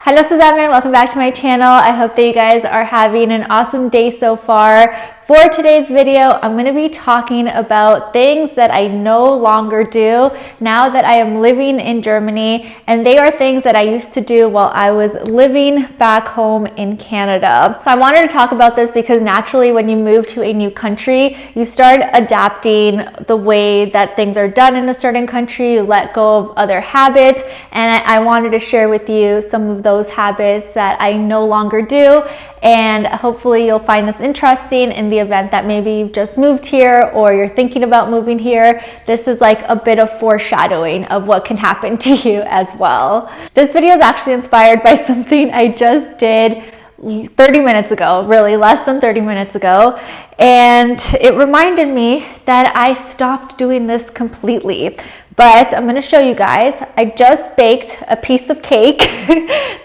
Hello Suzanne, welcome back to my channel. I hope that you guys are having an awesome day so far. For today's video, I'm going to be talking about things that I no longer do now that I am living in Germany, and they are things that I used to do while I was living back home in Canada. So I wanted to talk about this because naturally when you move to a new country, you start adapting the way that things are done in a certain country, you let go of other habits, and I wanted to share with you some of those habits that I no longer do. And hopefully you'll find this interesting in the event that maybe you've just moved here or you're thinking about moving here. This is like a bit of foreshadowing of what can happen to you as well. This video is actually inspired by something I just did 30 minutes ago, really less than 30 minutes ago. And it reminded me that I stopped doing this completely. But I'm going to show you guys. I just baked a piece of cake.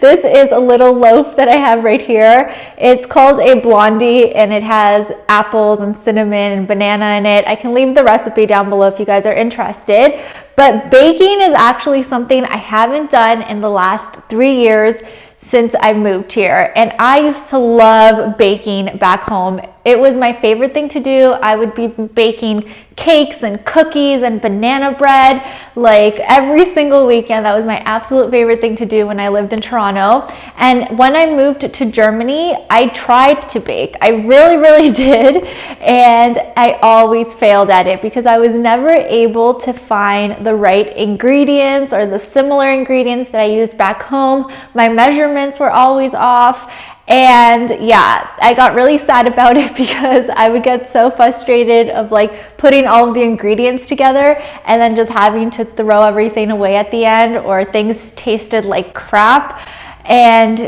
This is a little loaf that I have right here. It's called a blondie and it has apples and cinnamon and banana in it. I can leave the recipe down below if you guys are interested. But baking is actually something I haven't done in the last 3 years since I moved here. And I used to love baking back home. It was my favorite thing to do. I would be baking cakes and cookies and banana bread like every single weekend. That was my absolute favorite thing to do when I lived in Toronto. And when I moved to Germany, I tried to bake. I really did. And I always failed at it because I was never able to find the right ingredients or the similar ingredients that I used back home. My measurements were always off. And yeah, I got really sad about it because I would get so frustrated of like putting all of the ingredients together and then just having to throw everything away at the end, or things tasted like crap. And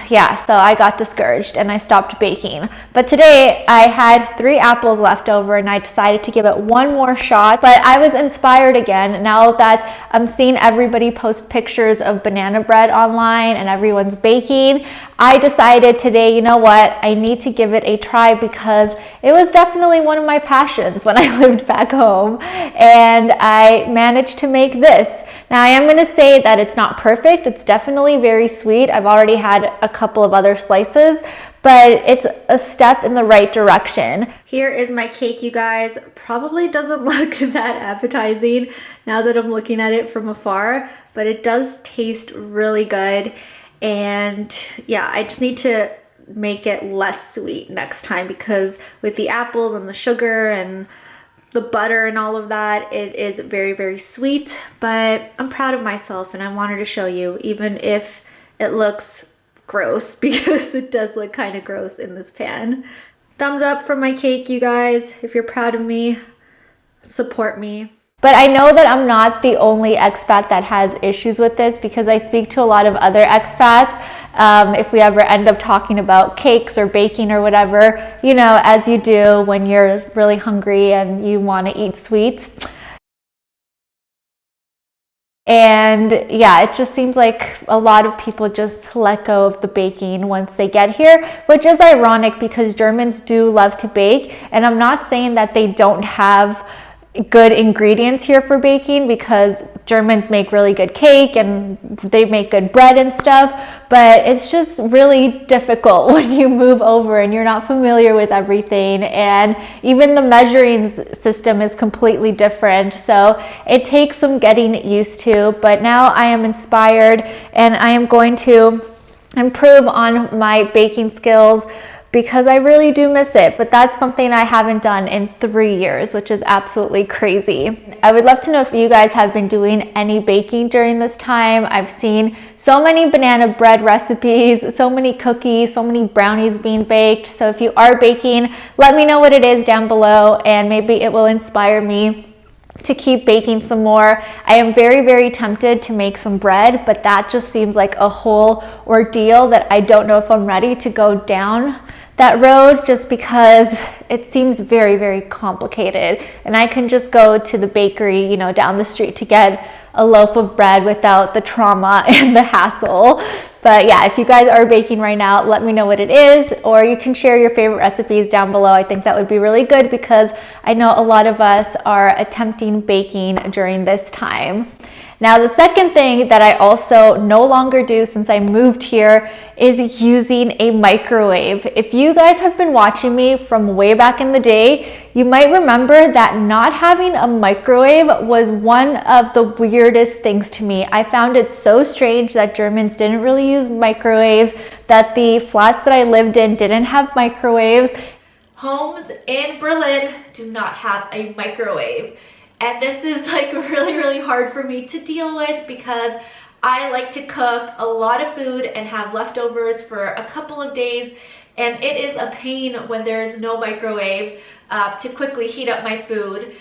yeah, so I got discouraged and I stopped baking. But today I had 3 apples left over and I decided to give it one more shot. But I was inspired again now that I'm seeing everybody post pictures of banana bread online and everyone's baking. I decided today, you know what, I need to give it a try because it was definitely one of my passions when I lived back home, and I managed to make this. Now I am going to say that it's not perfect. It's definitely very sweet. I've already had a couple of other slices, but it's a step in the right direction. Here is my cake, you guys. Probably doesn't look that appetizing now that I'm looking at it from afar, but it does taste really good. And yeah, I just need to make it less sweet next time because with the apples and the sugar and the butter and all of that, it is very sweet. But I'm proud of myself and I wanted to show you, even if it looks gross, because it does look kind of gross in this pan. Thumbs up for my cake, you guys. If you're proud of me, support me. But I know that I'm not the only expat that has issues with this because I speak to a lot of other expats. If we ever end up talking about cakes or baking or whatever, you know, as you do when you're really hungry and you want to eat sweets. And yeah, it just seems like a lot of people just let go of the baking once they get here, which is ironic because Germans do love to bake. And I'm not saying that they don't have good ingredients here for baking, because Germans make really good cake and they make good bread and stuff, but it's just really difficult when you move over and you're not familiar with everything, and even the measuring system is completely different, so it takes some getting used to. But now I am inspired and I am going to improve on my baking skills because I really do miss it. But that's something I haven't done in 3 years, which is absolutely crazy. I would love to know if you guys have been doing any baking during this time. I've seen so many banana bread recipes, so many cookies, so many brownies being baked. So if you are baking, let me know what it is down below and maybe it will inspire me to keep baking some more. I am very tempted to make some bread, but that just seems like a whole ordeal that I don't know if I'm ready to go down that road, just because it seems very complicated. And I can just go to the bakery, you know, down the street to get a loaf of bread without the trauma and the hassle. But yeah, if you guys are baking right now, let me know what it is, or you can share your favorite recipes down below. I think that would be really good because I know a lot of us are attempting baking during this time. Now, the second thing that I also no longer do since I moved here is using a microwave. If you guys have been watching me from way back in the day, you might remember that not having a microwave was one of the weirdest things to me. I found it so strange that Germans didn't really use microwaves, that the flats that I lived in didn't have microwaves. Homes in Berlin do not have a microwave. And this is like really hard for me to deal with because I like to cook a lot of food and have leftovers for a couple of days. And it is a pain when there is no microwave to quickly heat up my food.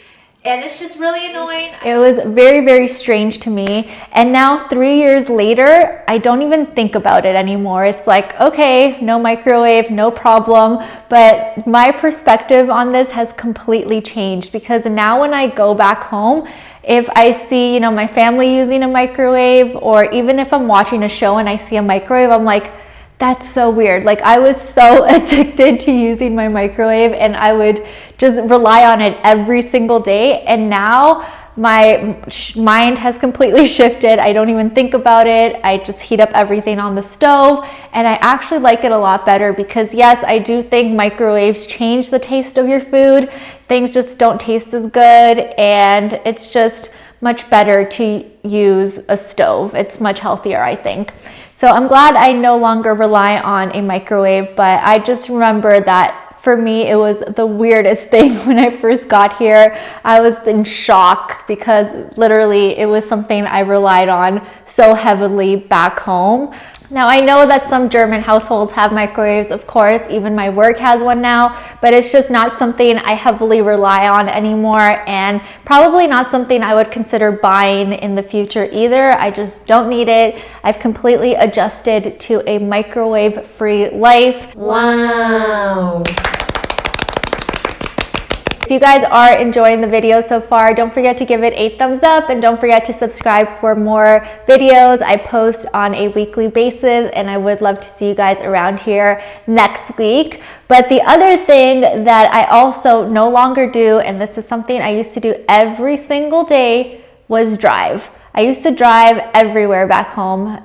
And it's just really annoying. It was very strange to me. And now 3 years later, I don't even think about it anymore. It's like, okay, no microwave, no problem. But my perspective on this has completely changed because now when I go back home, if I see, my family using a microwave, or even if I'm watching a show and I see a microwave, I'm like, that's so weird. Like, I was so addicted to using my microwave and I would just rely on it every single day. And now my mind has completely shifted. I don't even think about it. I just heat up everything on the stove, and I actually like it a lot better because yes, I do think microwaves change the taste of your food. Things just don't taste as good, and it's just much better to use a stove. It's much healthier, I think. So I'm glad I no longer rely on a microwave, but I just remember that for me, it was the weirdest thing when I first got here. I was in shock because literally it was something I relied on so heavily back home. Now, I know that some German households have microwaves, of course, even my work has one now, but it's just not something I heavily rely on anymore, and probably not something I would consider buying in the future either. I just don't need it. I've completely adjusted to a microwave-free life. Wow. If you guys are enjoying the video so far, don't forget to give it a thumbs up and don't forget to subscribe for more videos. I post on a weekly basis and I would love to see you guys around here next week. But the other thing that I also no longer do, and this is something I used to do every single day, was drive. I used to drive everywhere back home.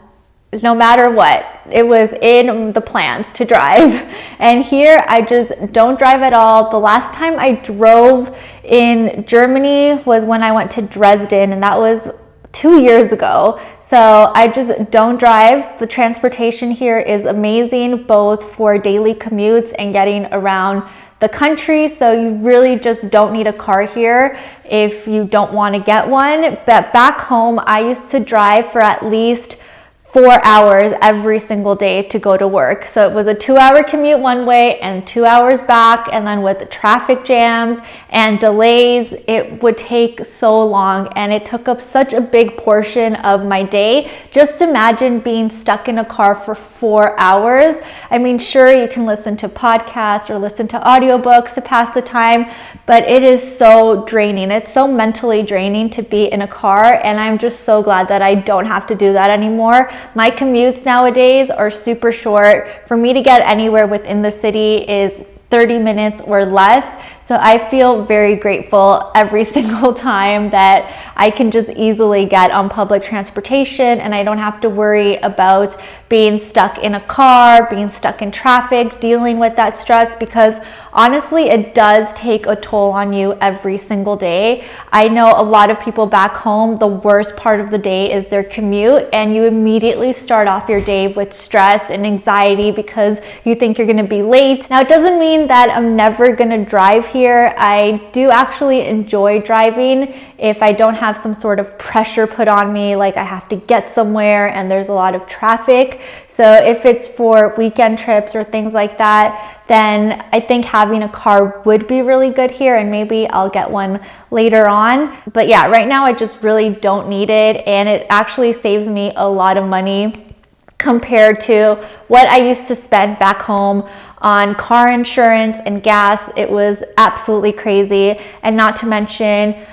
No matter what, it was in the plans to drive. And here I just don't drive at all. The last time I drove in Germany was when I went to Dresden, and that was 2 years ago. So I just don't drive. The transportation here is amazing, both for daily commutes and getting around the country. So you really just don't need a car here if you don't want to get one. But back home, I used to drive for at least 4 hours every single day to go to work. So it was a 2-hour commute one way and 2 hours back. And then with the traffic jams and delays, it would take so long and it took up such a big portion of my day. Just imagine being stuck in a car for 4 hours. I mean, sure, you can listen to podcasts or listen to audiobooks to pass the time, but it is so draining. It's so mentally draining to be in a car, and I'm just so glad that I don't have to do that anymore. My commutes nowadays are super short. For me to get anywhere within the city is 30 minutes or less. So I feel very grateful every single time that I can just easily get on public transportation and I don't have to worry about being stuck in a car, being stuck in traffic, dealing with that stress, because honestly, it does take a toll on you every single day. I know a lot of people back home, the worst part of the day is their commute, and you immediately start off your day with stress and anxiety because you think you're gonna be late. Now, it doesn't mean that I'm never gonna drive here. I do actually enjoy driving if I don't have some sort of pressure put on me, like I have to get somewhere and there's a lot of traffic. So if it's for weekend trips or things like that, then I think having a car would be really good here, and maybe I'll get one later on. But yeah, right now I just really don't need it, and it actually saves me a lot of money compared to what I used to spend back home on car insurance and gas. It was absolutely crazy. And not to mention,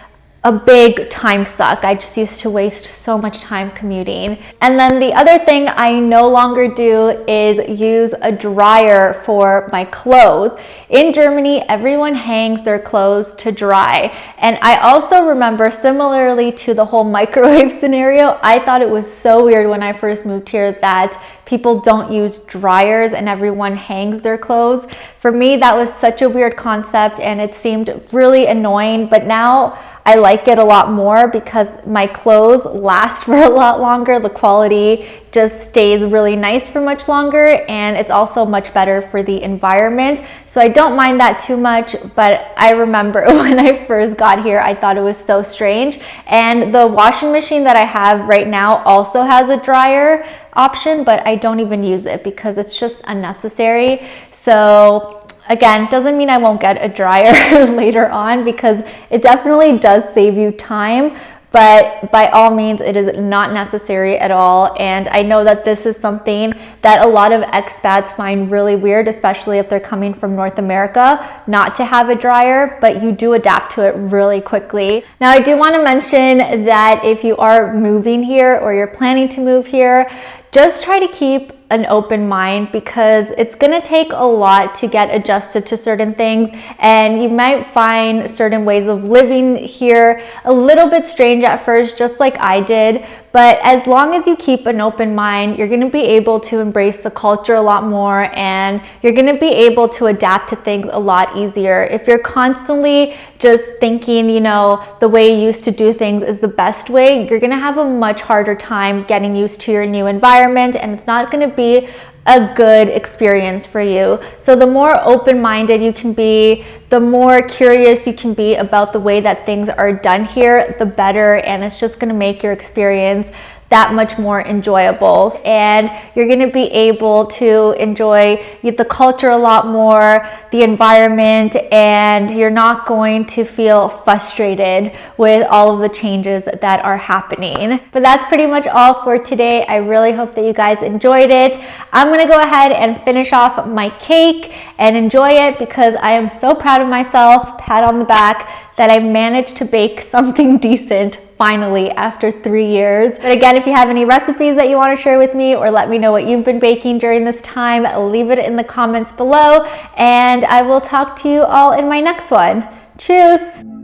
a big time suck. I just used to waste so much time commuting. And then the other thing I no longer do is use a dryer for my clothes. In Germany, everyone hangs their clothes to dry. And I also remember, similarly to the whole microwave scenario, I thought it was so weird when I first moved here that people don't use dryers and everyone hangs their clothes. For me, that was such a weird concept and it seemed really annoying, but now I like it a lot more because my clothes last for a lot longer. The quality just stays really nice for much longer, and it's also much better for the environment. So I don't mind that too much, but I remember when I first got here, I thought it was so strange. And the washing machine that I have right now also has a dryer option, but I don't even use it because it's just unnecessary. So again, doesn't mean I won't get a dryer later on, because it definitely does save you time, but by all means, it is not necessary at all. And I know that this is something that a lot of expats find really weird, especially if they're coming from North America, not to have a dryer, but you do adapt to it really quickly. Now, I do want to mention that if you are moving here or you're planning to move here, just try to keep an open mind, because it's going to take a lot to get adjusted to certain things, and you might find certain ways of living here a little bit strange at first, just like I did. But as long as you keep an open mind, you're going to be able to embrace the culture a lot more, and you're going to be able to adapt to things a lot easier. If you're constantly just thinking, you know, the way you used to do things is the best way, you're going to have a much harder time getting used to your new environment, and it's not going to be a good experience for you. So the more open-minded you can be, the more curious you can be about the way that things are done here, the better, and it's just going to make your experience that much more enjoyable, and you're going to be able to enjoy the culture a lot more, the environment, and you're not going to feel frustrated with all of the changes that are happening. But that's pretty much all for today. I really hope that you guys enjoyed it. I'm going to go ahead and finish off my cake and enjoy it, because I am so proud of myself, pat on the back, that I managed to bake something decent finally after 3 years. But again, if you have any recipes that you want to share with me, or let me know what you've been baking during this time, leave it in the comments below, and I will talk to you all in my next one. Tschüss!